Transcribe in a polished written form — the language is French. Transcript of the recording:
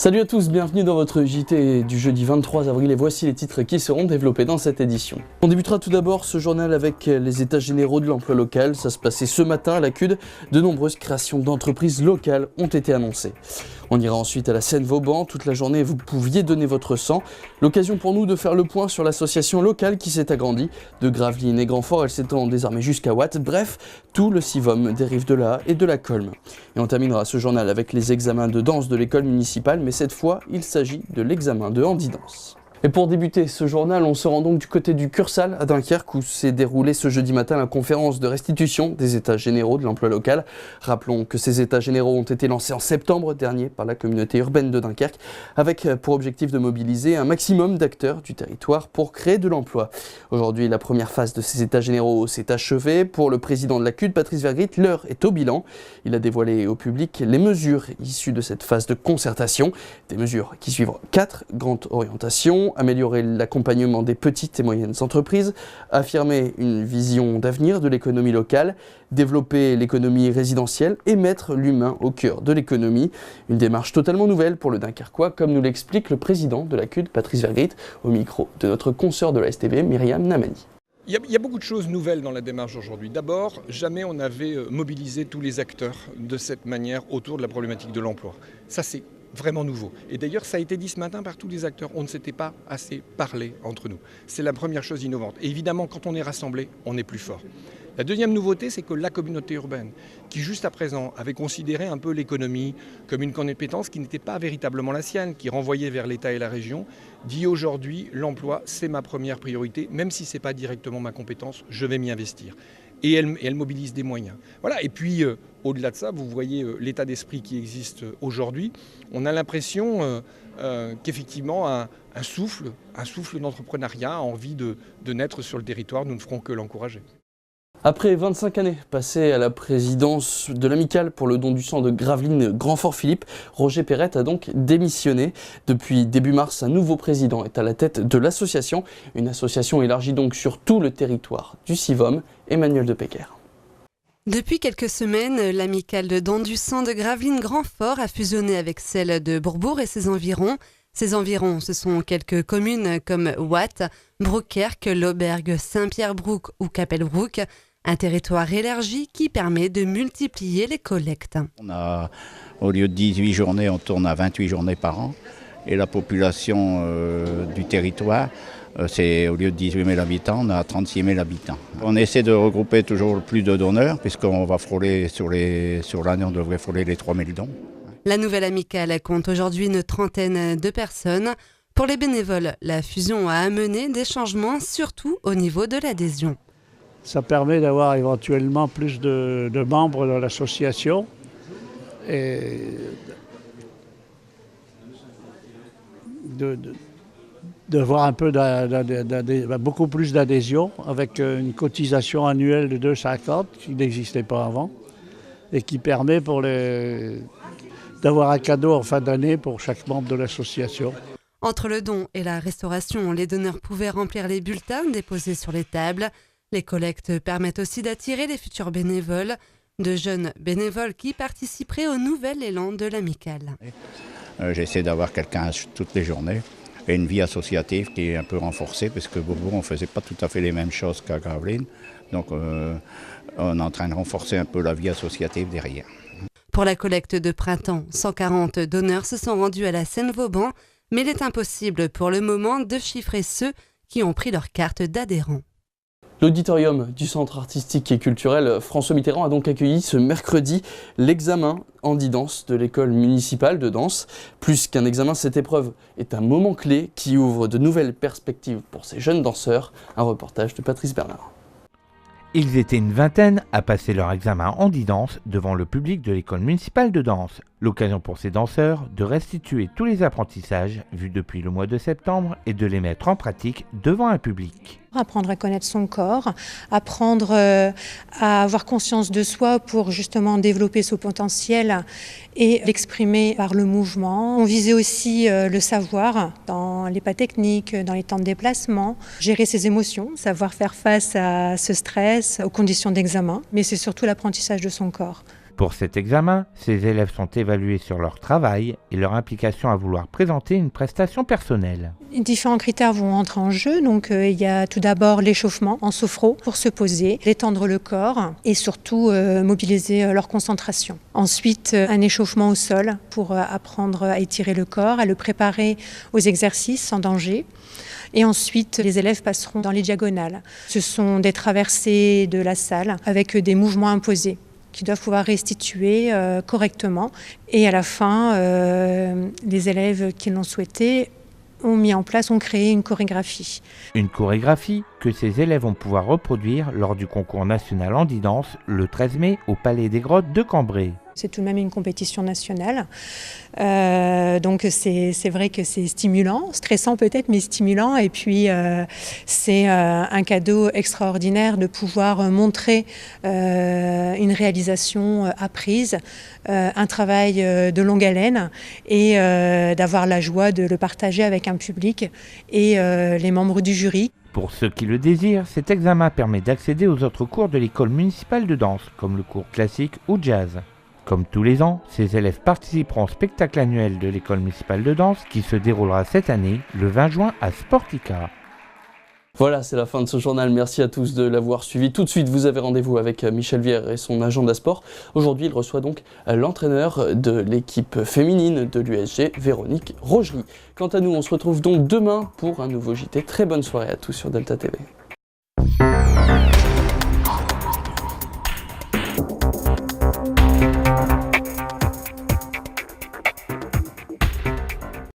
Salut à tous, bienvenue dans votre JT du jeudi 23 avril et voici les titres qui seront développés dans cette édition. On débutera tout d'abord ce journal avec les états généraux de l'emploi local. Ça se passait ce matin à la CUD. De nombreuses créations d'entreprises locales ont été annoncées. On ira ensuite à la Seine-Vauban. Toute la journée, vous pouviez donner votre sang. L'occasion pour nous de faire le point sur l'association locale qui s'est agrandie. De Gravelines et Grandfort, elle s'étend désormais jusqu'à Watt. Bref, tout le CIVOM des rives de la et de la Colme. Et on terminera ce journal avec les examens de danse de l'école municipale, mais cette fois, il s'agit de l'examen de handi-danse. Et pour débuter ce journal, on se rend donc du côté du Cursal à Dunkerque où s'est déroulée ce jeudi matin la conférence de restitution des états généraux de l'emploi local. Rappelons que ces états généraux ont été lancés en septembre dernier par la communauté urbaine de Dunkerque avec pour objectif de mobiliser un maximum d'acteurs du territoire pour créer de l'emploi. Aujourd'hui, la première phase de ces états généraux s'est achevée. Pour le président de la CUD, Patrice Vergrit, l'heure est au bilan. Il a dévoilé au public les mesures issues de cette phase de concertation. Des mesures qui suivent 4 grandes orientations. Améliorer l'accompagnement des petites et moyennes entreprises, affirmer une vision d'avenir de l'économie locale, développer l'économie résidentielle et mettre l'humain au cœur de l'économie. Une démarche totalement nouvelle pour le Dunkerquois, comme nous l'explique le président de la CUD, Patrice Vergrit, au micro de notre consoeur de la STB, Myriam Namani. Il y a beaucoup de choses nouvelles dans la démarche aujourd'hui. D'abord, jamais on n'avait mobilisé tous les acteurs de cette manière autour de la problématique de l'emploi. Ça, c'est vraiment nouveau. Et d'ailleurs, ça a été dit ce matin par tous les acteurs. On ne s'était pas assez parlé entre nous. C'est la première chose innovante. Et évidemment, quand on est rassemblés, on est plus fort. La deuxième nouveauté, c'est que la communauté urbaine, qui juste à présent avait considéré un peu l'économie comme une compétence qui n'était pas véritablement la sienne, qui renvoyait vers l'État et la région, dit aujourd'hui l'emploi, c'est ma première priorité, même si ce n'est pas directement ma compétence, je vais m'y investir. Et elle mobilise des moyens. Voilà. Et puis, au-delà de ça, vous voyez l'état d'esprit qui existe aujourd'hui. On a l'impression qu'effectivement, un souffle d'entrepreneuriat a envie de naître sur le territoire. Nous ne ferons que l'encourager. Après 25 années passées à la présidence de l'amicale pour le don du sang de Gravelines Grandfort-Philippe, Roger Perrette a donc démissionné. Depuis début mars, un nouveau président est à la tête de l'association. Une association élargie donc sur tout le territoire du CIVOM, Emmanuel Depecker. Depuis quelques semaines, l'amicale de don du sang de Gravelines Grandfort a fusionné avec celle de Bourbourg et ses environs. Ces environs, ce sont quelques communes comme Watt, Brouckherk, Laubergue, Saint-Pierre-Brouck ou Capelbrouck. Un territoire élargi qui permet de multiplier les collectes. On a, au lieu de 18 journées, on tourne à 28 journées par an. Et la population du territoire, c'est au lieu de 18 000 habitants, on a 36 000 habitants. On essaie de regrouper toujours plus de donneurs, puisqu'on va frôler sur l'année, on devrait frôler les 3 000 dons. La nouvelle amicale compte aujourd'hui une trentaine de personnes. Pour les bénévoles, la fusion a amené des changements, surtout au niveau de l'adhésion. Ça permet d'avoir éventuellement plus de membres dans l'association et d'avoir un peu beaucoup plus d'adhésion avec une cotisation annuelle de 2,50 qui n'existait pas avant et qui permet d'avoir un cadeau en fin d'année pour chaque membre de l'association. Entre le don et la restauration, les donneurs pouvaient remplir les bulletins déposés sur les tables. Les collectes permettent aussi d'attirer les futurs bénévoles, de jeunes bénévoles qui participeraient au nouvel élan de l'amicale. J'essaie d'avoir quelqu'un toutes les journées et une vie associative qui est un peu renforcée parce que Bourbourg, on ne faisait pas tout à fait les mêmes choses qu'à Gravelines. Donc on est en train de renforcer un peu la vie associative derrière. Pour la collecte de printemps, 140 donneurs se sont rendus à la Seine-Vauban, mais il est impossible pour le moment de chiffrer ceux qui ont pris leur carte d'adhérent. L'auditorium du Centre artistique et culturel François Mitterrand a donc accueilli ce mercredi l'examen handi-danse de l'école municipale de danse. Plus qu'un examen, cette épreuve est un moment clé qui ouvre de nouvelles perspectives pour ces jeunes danseurs. Un reportage de Patrice Bernard. Ils étaient une vingtaine à passer leur examen handi-danse devant le public de l'école municipale de danse. L'occasion pour ces danseurs de restituer tous les apprentissages vus depuis le mois de septembre et de les mettre en pratique devant un public. Apprendre à connaître son corps, apprendre à avoir conscience de soi pour justement développer son potentiel et l'exprimer par le mouvement. On visait aussi le savoir dans les pas techniques, dans les temps de déplacement, gérer ses émotions, savoir faire face à ce stress, aux conditions d'examen, mais c'est surtout l'apprentissage de son corps. Pour cet examen, ces élèves sont évalués sur leur travail et leur implication à vouloir présenter une prestation personnelle. Différents critères vont entrer en jeu. Donc, il y a tout d'abord l'échauffement en sophro pour se poser, détendre le corps et surtout mobiliser leur concentration. Ensuite, un échauffement au sol pour apprendre à étirer le corps, à le préparer aux exercices sans danger. Et ensuite, les élèves passeront dans les diagonales. Ce sont des traversées de la salle avec des mouvements imposés qui doivent pouvoir restituer correctement. Et à la fin, les élèves qui l'ont souhaité ont créé une chorégraphie. Une chorégraphie que ces élèves vont pouvoir reproduire lors du concours national Handi-Danse le 13 mai au Palais des Grottes de Cambrai. C'est tout de même une compétition nationale, donc c'est vrai que c'est stimulant, stressant peut-être, mais stimulant. Et puis c'est un cadeau extraordinaire de pouvoir montrer une réalisation apprise, un travail de longue haleine et d'avoir la joie de le partager avec un public et les membres du jury. Pour ceux qui le désirent, cet examen permet d'accéder aux autres cours de l'école municipale de danse, comme le cours classique ou jazz. Comme tous les ans, ces élèves participeront au spectacle annuel de l'école municipale de danse qui se déroulera cette année, le 20 juin à Sportica. Voilà, c'est la fin de ce journal. Merci à tous de l'avoir suivi. Tout de suite, vous avez rendez-vous avec Michel Vière et son agenda sport. Aujourd'hui, il reçoit donc l'entraîneur de l'équipe féminine de l'USG, Véronique Rogerie. Quant à nous, on se retrouve donc demain pour un nouveau JT. Très bonne soirée à tous sur Delta TV.